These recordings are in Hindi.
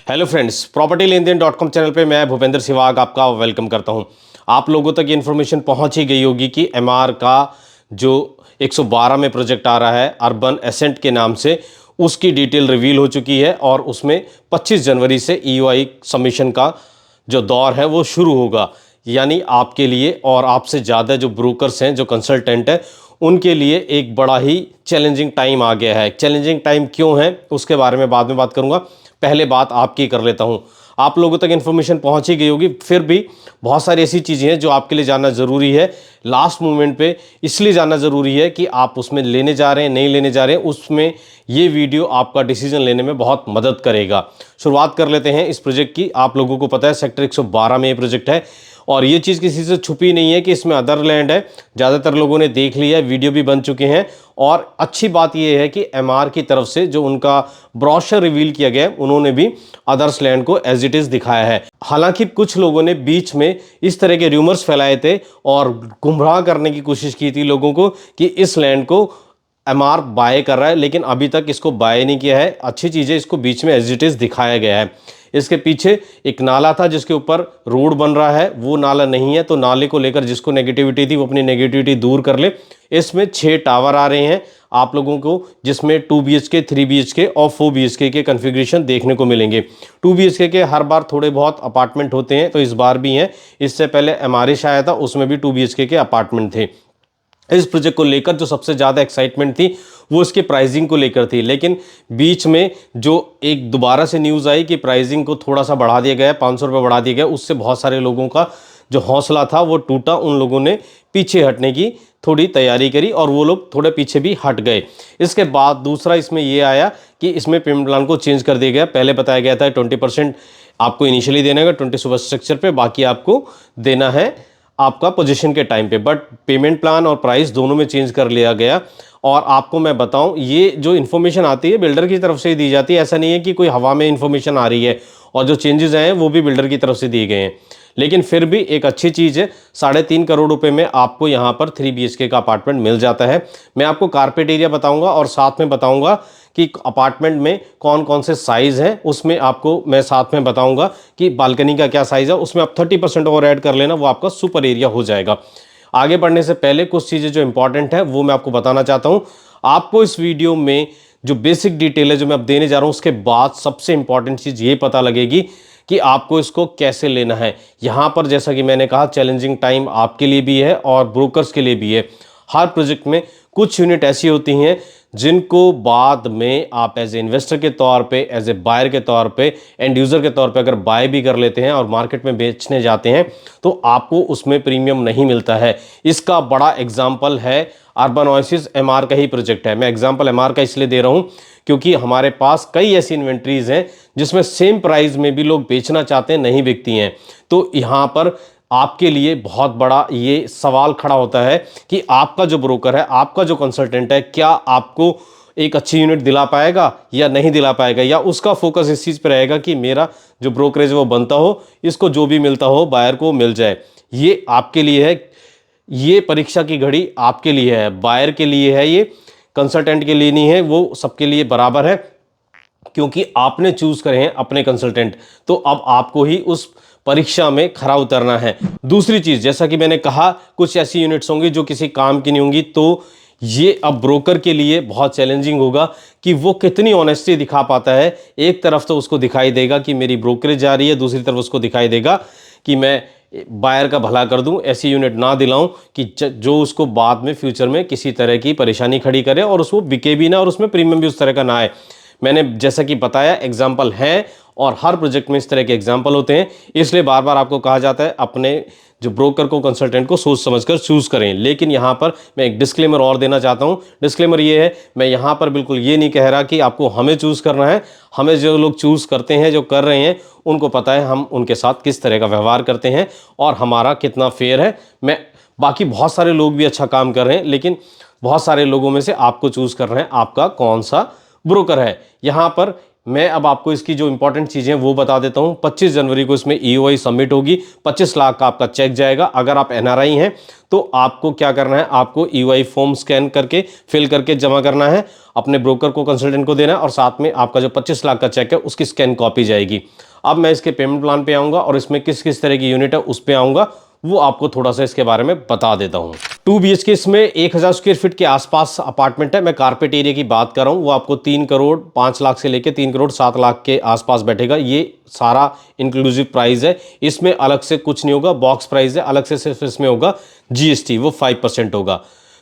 हेलो फ्रेंड्स, प्रॉपर्टी लेन देन .com चैनल पे मैं भूपेंद्र सिवाग आपका वेलकम करता हूं। आप लोगों तक ये इन्फॉर्मेशन पहुंच ही गई होगी कि एमआर का जो 112 में प्रोजेक्ट आ रहा है अर्बन एसेंट के नाम से, उसकी डिटेल रिवील हो चुकी है और उसमें 25 जनवरी से ईओआई सबमिशन का जो दौर है वो शुरू होगा। यानी आपके लिए और आपसे ज़्यादा जो ब्रोकर्स हैं, जो कंसल्टेंट है, उनके लिए एक बड़ा ही चैलेंजिंग टाइम आ गया है। चैलेंजिंग टाइम क्यों है उसके बारे में बाद में बात करूंगा, पहले बात आपकी कर लेता हूं। आप लोगों तक इन्फॉर्मेशन पहुंच ही गई होगी, फिर भी बहुत सारी ऐसी चीज़ें हैं जो आपके लिए जानना ज़रूरी है। लास्ट मोमेंट पे इसलिए जानना ज़रूरी है कि आप उसमें लेने जा रहे हैं नहीं लेने जा रहे हैं, उसमें ये वीडियो आपका डिसीजन लेने में बहुत मदद करेगा। शुरुआत कर लेते हैं इस प्रोजेक्ट की। आप लोगों को पता है सेक्टर 112 में ये प्रोजेक्ट है और ये चीज़ किसी से छुपी नहीं है कि इसमें अदर लैंड है। ज़्यादातर लोगों ने देख लिया है, वीडियो भी बन चुके हैं। और अच्छी बात यह है कि एमआर की तरफ से जो उनका ब्रोशर रिवील किया गया है, उन्होंने भी अदर्स लैंड को एज इट इज़ दिखाया है। हालांकि कुछ लोगों ने बीच में इस तरह के र्यूमर्स फैलाए थे और गुमराह करने की कोशिश की थी लोगों को कि इस लैंड को एमआर बाय कर रहा है, लेकिन अभी तक इसको बाय नहीं किया है। अच्छी चीज़ है, इसको बीच में एज इट इज़ दिखाया गया है। इसके पीछे एक नाला था जिसके ऊपर रोड बन रहा है, वो नाला नहीं है, तो नाले को लेकर जिसको नेगेटिविटी थी वो अपनी नेगेटिविटी दूर कर ले। इसमें 6 टावर आ रहे हैं आप लोगों को, जिसमें 2 BHK, 3 BHK और 4 BHK के कन्फिग्रेशन देखने को मिलेंगे। 2 BHK के हर बार थोड़े बहुत अपार्टमेंट होते हैं, तो इस बार भी हैं। इससे पहले एमआरएश आया था, उसमें भी 2 BHK के अपार्टमेंट थे। इस प्रोजेक्ट को लेकर जो सबसे ज़्यादा एक्साइटमेंट थी वो इसके प्राइसिंग को लेकर थी, लेकिन बीच में जो एक दोबारा से न्यूज़ आई कि प्राइसिंग को थोड़ा सा बढ़ा दिया गया है, 500 रुपये बढ़ा दिया गया, उससे बहुत सारे लोगों का जो हौसला था वो टूटा। उन लोगों ने पीछे हटने की थोड़ी तैयारी करी और वो लोग थोड़े पीछे भी हट गए। इसके बाद दूसरा इसमें ये आया कि इसमें पेमेंट प्लान को चेंज कर दिया गया। पहले बताया गया था 20% आपको इनिशियली देना है 20 सुपर स्ट्रक्चर पे, बाकी आपको देना है आपका पोजीशन के टाइम पे। बट पेमेंट प्लान और प्राइस दोनों में चेंज कर लिया गया। और आपको मैं बताऊं, ये जो इन्फॉर्मेशन आती है बिल्डर की तरफ से ही दी जाती है। ऐसा नहीं है कि कोई हवा में इन्फॉर्मेशन आ रही है, और जो चेंजेस आए हैं वो भी बिल्डर की तरफ से दिए गए हैं। लेकिन फिर भी एक अच्छी चीज़ है, 3.5 करोड़ रुपए में आपको यहाँ पर 3 BHK का अपार्टमेंट मिल जाता है। मैं आपको कारपेट एरिया बताऊंगा और साथ में बताऊंगा कि अपार्टमेंट में कौन कौन से साइज़ हैं। उसमें आपको मैं साथ में बताऊंगा कि बालकनी का क्या साइज़ है। उसमें आप 30% और ऐड कर लेना, वो आपका सुपर एरिया हो जाएगा। आगे बढ़ने से पहले कुछ चीज़ें जो इंपॉर्टेंट है वो मैं आपको बताना चाहता हूँ। आपको इस वीडियो में जो बेसिक डिटेल है जो मैं अब देने जा रहा हूँ, उसके बाद सबसे इंपॉर्टेंट चीज़ ये पता लगेगी कि आपको इसको कैसे लेना है। यहाँ पर जैसा कि मैंने कहा, चैलेंजिंग टाइम आपके लिए भी है और ब्रोकर्स के लिए भी है। हर प्रोजेक्ट में कुछ यूनिट ऐसी होती हैं जिनको बाद में आप एज ए इन्वेस्टर के तौर पे, एज ए बायर के तौर पे, एंड यूज़र के तौर पे अगर बाय भी कर लेते हैं और मार्केट में बेचने जाते हैं तो आपको उसमें प्रीमियम नहीं मिलता है। इसका बड़ा एग्जाम्पल है अर्बन ओएसिस, एमआर का ही प्रोजेक्ट है। मैं एग्जाम्पल एमआर का इसलिए दे रहा हूँ क्योंकि हमारे पास कई ऐसी इन्वेंट्रीज हैं जिसमें सेम प्राइस में भी लोग बेचना चाहते हैं, नहीं बिकती हैं। तो यहाँ पर आपके लिए बहुत बड़ा ये सवाल खड़ा होता है कि आपका जो ब्रोकर है, आपका जो कंसल्टेंट है, क्या आपको एक अच्छी यूनिट दिला पाएगा या नहीं दिला पाएगा, या उसका फोकस इस चीज़ पर रहेगा कि मेरा जो ब्रोकरेज है वो बनता हो, इसको जो भी मिलता हो बायर को मिल जाए। ये आपके लिए है, ये परीक्षा की घड़ी आपके लिए है, बायर के लिए है, ये कंसल्टेंट के लिए नहीं है। वो सबके लिए बराबर है क्योंकि आपने चूज करे हैं अपने कंसल्टेंट, तो अब आपको ही उस परीक्षा में खरा उतरना है। दूसरी चीज, जैसा कि मैंने कहा, कुछ ऐसी यूनिट्स होंगी जो किसी काम की नहीं होंगी, तो ये अब ब्रोकर के लिए बहुत चैलेंजिंग होगा कि वो कितनी ऑनेस्टी दिखा पाता है। एक तरफ तो उसको दिखाई देगा कि मेरी ब्रोकरेज जा रही है, दूसरी तरफ उसको दिखाई देगा कि मैं बायर का भला कर दूं, ऐसी यूनिट ना दिलाऊं कि जो उसको बाद में फ्यूचर में किसी तरह की परेशानी खड़ी करे और उसको बिके भी ना और उसमें प्रीमियम भी उस तरह का ना आए। मैंने जैसा कि बताया, एग्जाम्पल हैं और हर प्रोजेक्ट में इस तरह के एग्जाम्पल होते हैं। इसलिए बार बार आपको कहा जाता है अपने जो ब्रोकर को, कंसल्टेंट को सोच समझकर चूज करें। लेकिन यहाँ पर मैं एक डिस्क्लेमर और देना चाहता हूँ। डिस्क्लेमर ये है, मैं यहाँ पर बिल्कुल ये नहीं कह रहा कि आपको हमें चूज करना है। हमें जो लोग चूज करते हैं, जो कर रहे हैं, उनको पता है हम उनके साथ किस तरह का व्यवहार करते हैं और हमारा कितना फेयर है। मैं बाकी बहुत सारे लोग भी अच्छा काम कर रहे हैं, लेकिन बहुत सारे लोगों में से आपको चूज करना है आपका कौन सा ब्रोकर है। यहाँ पर मैं अब आपको इसकी जो इंपॉर्टेंट चीज़ें हैं वो बता देता हूँ। 25 जनवरी को इसमें ईओआई सबमिट होगी, 25 लाख का आपका चेक जाएगा। अगर आप एनआरआई हैं तो आपको क्या करना है, आपको ईओआई फॉर्म स्कैन करके फिल करके जमा करना है, अपने ब्रोकर को, कंसल्टेंट को देना है, और साथ में आपका जो 25 लाख का चेक है उसकी स्कैन कॉपी जाएगी। अब मैं इसके पेमेंट प्लान पे आऊँगा और इसमें किस किस तरह की यूनिट है उस पर आऊँगा, वो आपको थोड़ा सा इसके बारे में बता देता हूँ। 2 BHK इसमें 1000 स्क्वायर फीट के आसपास अपार्टमेंट है। मैं कारपेट एरिया की बात कर रहा हूँ, वो आपको 3 करोड़ 5 लाख से लेके 3 करोड़ 7 लाख के आसपास बैठेगा। ये सारा इंक्लूसिव प्राइस है, इसमें अलग से कुछ नहीं होगा। बॉक्स प्राइस है, अलग से सिर्फ इसमें होगा जीएसटी, वो 5% होगा।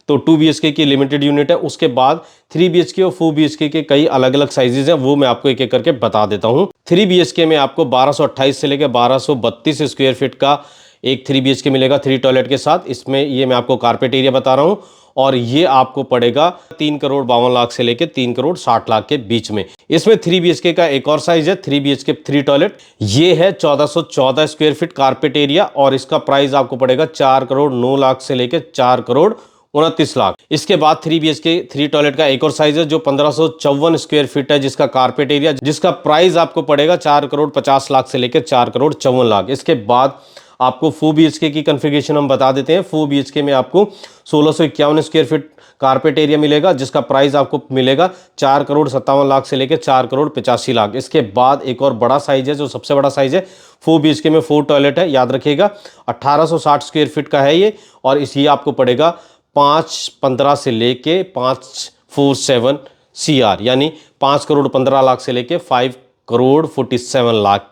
तो 2 BHK की लिमिटेड यूनिट है। उसके बाद 3 BHK और 4 BHK के कई अलग अलग साइजेज हैं, वो मैं आपको एक एक करके बता देता हूँ। 3 BHK में आपको 1228 से लेकर 1232 स्क्वायर फीट का एक 3 BHK मिलेगा 3 टॉयलेट के साथ। इसमें ये मैं आपको कारपेट एरिया बता रहा हूँ, और ये आपको पड़ेगा 3 करोड़ 52 लाख से लेकर 3 करोड़ 60 लाख के बीच में। इसमें 3 BHK का एक और साइज है, 3 BHK 3 टॉयलेट। ये है 1414 स्क्वायर फीट कारपेट एरिया, और इसका प्राइस आपको पड़ेगा 4 करोड़ 9 लाख से लेकर 4 करोड़ 29 लाख। इसके बाद 3 BHK 3 टॉयलेट का एक और साइज है जो 1554 स्क्वायर फीट है, जिसका कारपेट एरिया, जिसका प्राइस आपको पड़ेगा 4 करोड़ 50 लाख से लेकर 4 करोड़ 54 लाख। इसके बाद आपको 4 BHK की कॉन्फ़िगरेशन हम बता देते हैं। 4 BHK में आपको 1651 स्क्वायर फीट कारपेट एरिया मिलेगा, जिसका प्राइस आपको मिलेगा 4 करोड़ 57 लाख से लेकर 4 करोड़ 85 लाख। इसके बाद एक और बड़ा साइज है, जो सबसे बड़ा साइज है 4 BHK में 4 टॉयलेट है, याद रखिएगा 1860 स्क्वायर फीट का है ये, और इसी आपको पड़ेगा 515 से लेके 547 CR, यानी 5 करोड़ 15 लाख से लेके 5 करोड़ 47 लाख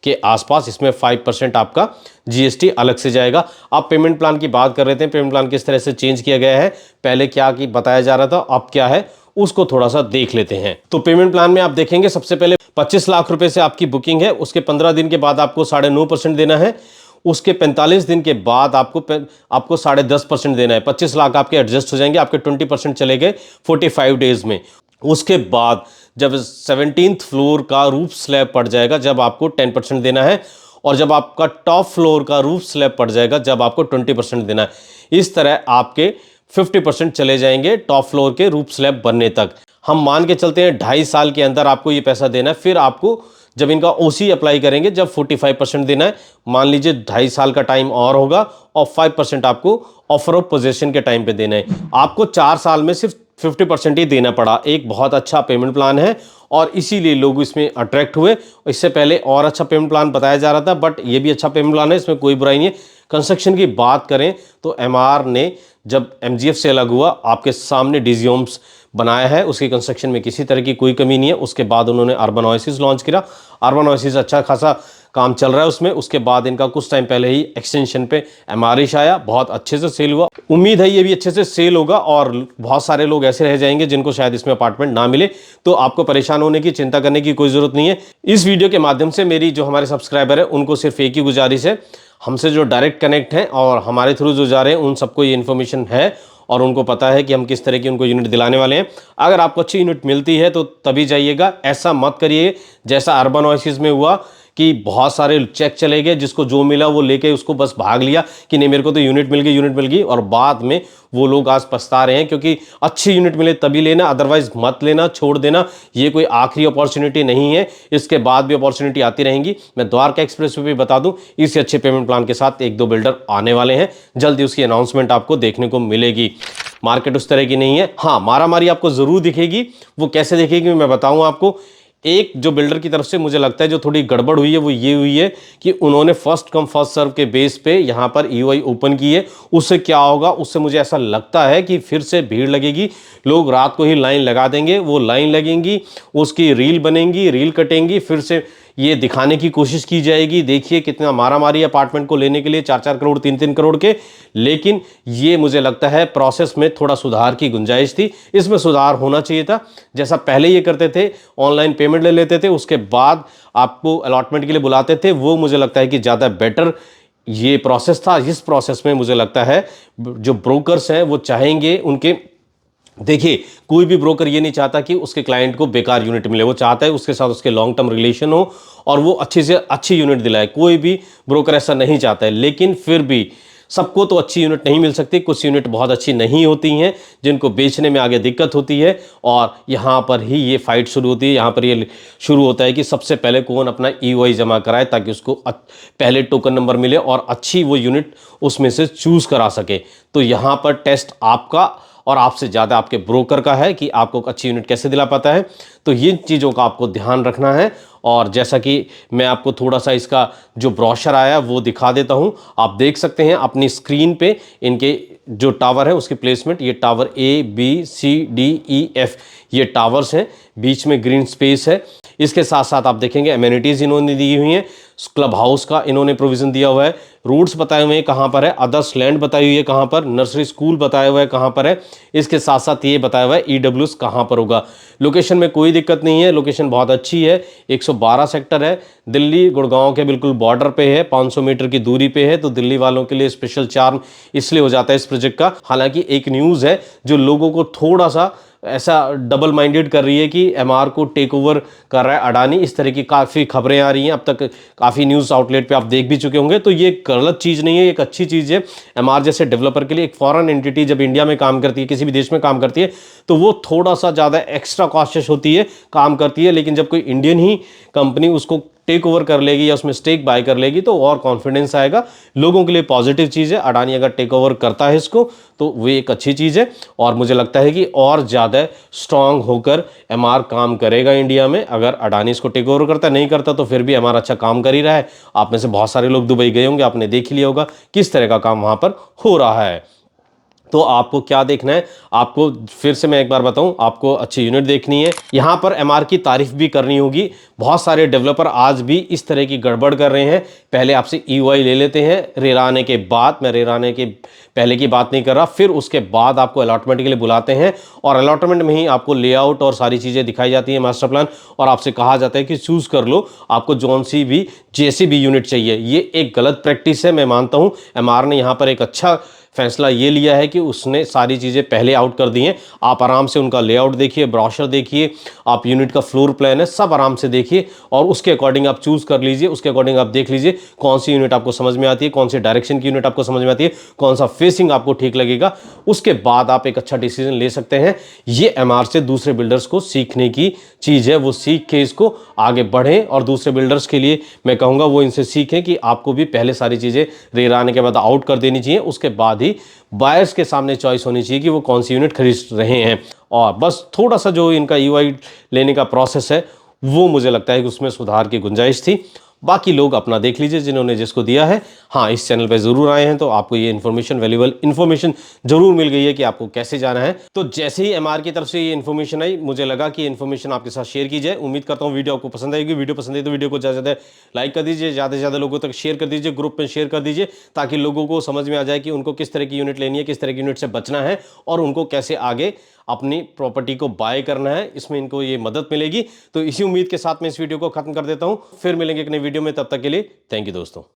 के आसपास। इसमें 5% आपका जीएसटी अलग से जाएगा। आप पेमेंट प्लान की बात कर रहे थे, पेमेंट प्लान किस तरह से चेंज किया गया है, पहले क्या की बताया जा रहा था, अब क्या है उसको थोड़ा सा देख लेते हैं। तो पेमेंट प्लान में आप देखेंगे सबसे पहले 25 लाख रुपए से आपकी बुकिंग है, उसके 15 दिन के बाद आपको 9.5% देना है, उसके 45 दिन के बाद आपको 10.5% देना है। 25 लाख आपके एडजस्ट हो जाएंगे, आपके 20% चले गए 45 डेज में। उसके बाद जब 17th फ्लोर का रूफ स्लैब पड़ जाएगा, जब आपको 10% देना है, और जब आपका टॉप फ्लोर का रूफ स्लैब पड़ जाएगा, जब आपको 20% देना है। इस तरह आपके 50% चले जाएंगे टॉप फ्लोर के रूफ स्लैब बनने तक। हम मान के चलते हैं 2.5 साल के अंदर आपको ये पैसा देना है। फिर आपको जब इनका ओसी अप्लाई करेंगे, जब 45% देना है, मान लीजिए 2.5 साल का टाइम और होगा, और 5% आपको ऑफर ऑफ पोजेशन के टाइम पे देना है। आपको 4 साल में सिर्फ 50% ही देना पड़ा। एक बहुत अच्छा पेमेंट प्लान है, और इसीलिए लोग इसमें अट्रैक्ट हुए। इससे पहले और अच्छा पेमेंट प्लान बताया जा रहा था, बट ये भी अच्छा पेमेंट प्लान है, इसमें कोई बुराई नहीं है। कंस्ट्रक्शन की बात करें तो एमआर ने जब एमजीएफ से अलग हुआ, आपके सामने डीजी होम्स बनाया है, उसकी कंस्ट्रक्शन में किसी तरह की कोई कमी नहीं है। उसके बाद उन्होंने अर्बन ओएसिस लॉन्च किया। अर्बन ओएसिस अच्छा खासा काम चल रहा है उसमें। उसके बाद इनका कुछ टाइम पहले ही एक्सटेंशन पे एमआरिश आया, बहुत अच्छे से सेल हुआ। उम्मीद है ये भी अच्छे से सेल होगा, और बहुत सारे लोग ऐसे रह जाएंगे जिनको शायद इसमें अपार्टमेंट ना मिले। तो आपको परेशान होने की, चिंता करने की कोई ज़रूरत नहीं है। इस वीडियो के माध्यम से मेरी जो हमारे सब्सक्राइबर है उनको सिर्फ एक ही गुजारिश है, हमसे जो डायरेक्ट कनेक्ट हैं और हमारे थ्रू जो जा रहे हैं, उन सबको ये इन्फॉर्मेशन है और उनको पता है कि हम किस तरह की उनको यूनिट दिलाने वाले हैं। अगर आपको अच्छी यूनिट मिलती है तो तभी जाइएगा, ऐसा मत करिए जैसा अर्बन ओएसिस में हुआ कि बहुत सारे चेक चले गए, जिसको जो मिला वो लेके उसको बस भाग लिया कि नहीं मेरे को तो यूनिट मिल गई, और बाद में वो लोग आज पछता रहे हैं। क्योंकि अच्छी यूनिट मिले तभी लेना, अदरवाइज मत लेना, छोड़ देना। ये कोई आखिरी अपॉर्चुनिटी नहीं है, इसके बाद भी अपॉर्चुनिटी आती रहेंगी। मैं द्वारका एक्सप्रेस पे भी बता दूं, इससे अच्छे पेमेंट प्लान के साथ 1-2 बिल्डर आने वाले हैं, जल्दी उसकी अनाउंसमेंट आपको देखने को मिलेगी। मार्केट उस तरह की नहीं है। हाँ, मारामारी आपको जरूर दिखेगी। वो कैसे दिखेगी मैं बताऊं आपको। एक जो बिल्डर की तरफ से मुझे लगता है जो थोड़ी गड़बड़ हुई है, वो ये हुई है कि उन्होंने फर्स्ट कम फर्स्ट सर्व के बेस पे यहाँ पर ईओआई ओपन की है। उससे क्या होगा, उससे मुझे ऐसा लगता है कि फिर से भीड़ लगेगी, लोग रात को ही लाइन लगा देंगे। वो लाइन लगेंगी, उसकी रील बनेंगी, रील कटेंगी, फिर से ये दिखाने की कोशिश की जाएगी, देखिए कितना मारामारी अपार्टमेंट को लेने के लिए 4-4 करोड़ 3-3 करोड़ के। लेकिन ये मुझे लगता है प्रोसेस में थोड़ा सुधार की गुंजाइश थी, इसमें सुधार होना चाहिए था। जैसा पहले ये करते थे, ऑनलाइन पेमेंट ले लेते थे, उसके बाद आपको अलॉटमेंट के लिए बुलाते थे, वो मुझे लगता है कि ज़्यादा बेटर ये प्रोसेस था। इस प्रोसेस में मुझे लगता है जो ब्रोकर्स हैं वो चाहेंगे उनके, देखिए कोई भी ब्रोकर ये नहीं चाहता कि उसके क्लाइंट को बेकार यूनिट मिले, वो चाहता है उसके साथ उसके लॉन्ग टर्म रिलेशन हो और वो अच्छी से अच्छी यूनिट दिलाए। कोई भी ब्रोकर ऐसा नहीं चाहता है, लेकिन फिर भी सबको तो अच्छी यूनिट नहीं मिल सकती, कुछ यूनिट बहुत अच्छी नहीं होती हैं जिनको बेचने में आगे दिक्कत होती है, और यहाँ पर ही ये फाइट शुरू होती है। यहाँ पर ये शुरू होता है कि सबसे पहले कौन अपना EOI जमा कराए ताकि उसको पहले टोकन नंबर मिले और अच्छी वो यूनिट उसमें से चूज करा सके। तो यहाँ पर टेस्ट आपका और आपसे ज़्यादा आपके ब्रोकर का है कि आपको अच्छी यूनिट कैसे दिला पाता है। तो ये चीज़ों का आपको ध्यान रखना है। और जैसा कि मैं आपको थोड़ा सा इसका जो ब्रोशर आया वो दिखा देता हूँ, आप देख सकते हैं अपनी स्क्रीन पे इनके जो टावर है उसकी प्लेसमेंट। ये टावर ABCDEF ये टावर्स हैं, बीच में ग्रीन स्पेस है। इसके साथ साथ आप देखेंगे एमेनिटीज़ इन्होंने दी हुई हैं, क्लब हाउस का इन्होंने प्रोविज़न दिया हुआ है, रूट्स बताए हुए हैं कहाँ पर है, अदर्स लैंड बताई हुई है कहाँ पर, नर्सरी स्कूल बताया हुआ है कहाँ पर है। इसके साथ साथ ये बताया हुआ है EWS कहाँ पर होगा। लोकेशन में कोई दिक्कत नहीं है, लोकेशन बहुत अच्छी है। 112 सेक्टर है, दिल्ली गुड़गांव के बिल्कुल बॉर्डर पे है, 500 मीटर की दूरी पे है। तो दिल्ली वालों के लिए स्पेशल चार्म इसलिए हो जाता है इस प्रोजेक्ट का। हालांकि एक न्यूज़ है जो लोगों को थोड़ा सा ऐसा डबल माइंडेड कर रही है कि MR को टेक ओवर कर रहा है अडानी, इस तरह की काफ़ी खबरें आ रही हैं। अब तक काफ़ी न्यूज़ आउटलेट पे आप देख भी चुके होंगे। तो ये गलत चीज़ नहीं है, एक अच्छी चीज़ है। MR जैसे डेवलपर के लिए एक फॉरेन एंटिटी जब इंडिया में काम करती है, किसी भी देश में काम करती है, तो वो थोड़ा सा ज़्यादा एक्स्ट्रा कॉशियस होती है, काम करती है। लेकिन जब कोई इंडियन ही कंपनी उसको टेक ओवर कर लेगी या उसमें स्टेक बाय कर लेगी तो और कॉन्फिडेंस आएगा। लोगों के लिए पॉजिटिव चीज़ है। अडानी अगर टेक ओवर करता है इसको तो वो एक अच्छी चीज़ है, और मुझे लगता है कि और ज़्यादा स्ट्रांग होकर MR काम करेगा इंडिया में। अगर अडानी इसको टेक ओवर करता, नहीं करता तो फिर भी MR अच्छा काम कर ही रहा है। आप में से बहुत सारे लोग दुबई गए होंगे, आपने देख ही लिया होगा किस तरह का काम वहाँ पर हो रहा है। तो आपको क्या देखना है, आपको फिर से मैं एक बार बताऊं, आपको अच्छी यूनिट देखनी है। यहां पर MR की तारीफ भी करनी होगी। बहुत सारे डेवलपर आज भी इस तरह की गड़बड़ कर रहे हैं, पहले आपसे EOI ले लेते हैं, रेरा आने के बाद, मैं रेरा आने के पहले की बात नहीं कर रहा, फिर उसके बाद आपको अलॉटमेंट के लिए बुलाते हैं और अलॉटमेंट में ही आपको लेआउट और सारी चीज़ें दिखाई जाती है, मास्टर प्लान, और आपसे कहा जाता है कि चूज़ कर लो आपको जौन सी भी जैसी भी यूनिट चाहिए। ये एक गलत प्रैक्टिस है, मैं मानता हूँ। MR ने यहाँ पर एक अच्छा फैसला ये लिया है कि उसने सारी चीज़ें पहले आउट कर दी हैं। आप आराम से उनका लेआउट देखिए, ब्रोशर देखिए, आप यूनिट का फ्लोर प्लान है सब आराम से देखिए और उसके अकॉर्डिंग आप चूज़ कर लीजिए। उसके अकॉर्डिंग आप देख लीजिए कौन सी यूनिट आपको समझ में आती है, कौन सी डायरेक्शन की यूनिट आपको समझ में आती है, कौन सा फेसिंग आपको ठीक लगेगा। उसके बाद आप एक अच्छा डिसीजन ले सकते हैं। ये MR से दूसरे बिल्डर्स को सीखने की चीज़ है, वो सीख के इसको आगे बढ़ें और दूसरे बिल्डर्स के लिए मैं कहूँगा वो इनसे सीखें कि आपको भी पहले सारी चीज़ें रेरा आने के बाद आउट कर देनी चाहिए। उसके बाद ही बायर्स के सामने चॉइस होनी चाहिए कि वो कौन सी यूनिट खरीद रहे हैं। और बस थोड़ा सा जो इनका EOI लेने का प्रोसेस है वो मुझे लगता है कि उसमें सुधार की गुंजाइश थी। बाकी लोग अपना देख लीजिए जिन्होंने जिसको दिया है। हाँ, इस चैनल पे ज़रूर आए हैं तो आपको ये इन्फॉर्मेशन, वैल्यूएबल इन्फॉर्मेशन ज़रूर मिल गई है कि आपको कैसे जाना है। तो जैसे ही MR की तरफ से ये इन्फॉर्मेशन आई, मुझे लगा कि इन्फॉर्मेशन आपके साथ शेयर की जाए। उम्मीद करता हूँ वीडियो आपको पसंद आएगी। वीडियो पसंद आई तो वीडियो को ज़्यादा से ज़्यादा लाइक कर दीजिए, ज़्यादा से ज़्यादा लोगों तक शेयर कर दीजिए, ग्रुप में शेयर कर दीजिए, ताकि लोगों को समझ में आ जाए कि उनको किस तरह की यूनिट लेनी है, किस तरह की यूनिट से बचना है और उनको कैसे आगे अपनी प्रॉपर्टी को बाय करना है। इसमें इनको ये मदद मिलेगी। तो इसी उम्मीद के साथ मैं इस वीडियो को खत्म कर देता हूं। फिर मिलेंगे एक नई वीडियो में, तब तक के लिए थैंक यू दोस्तों।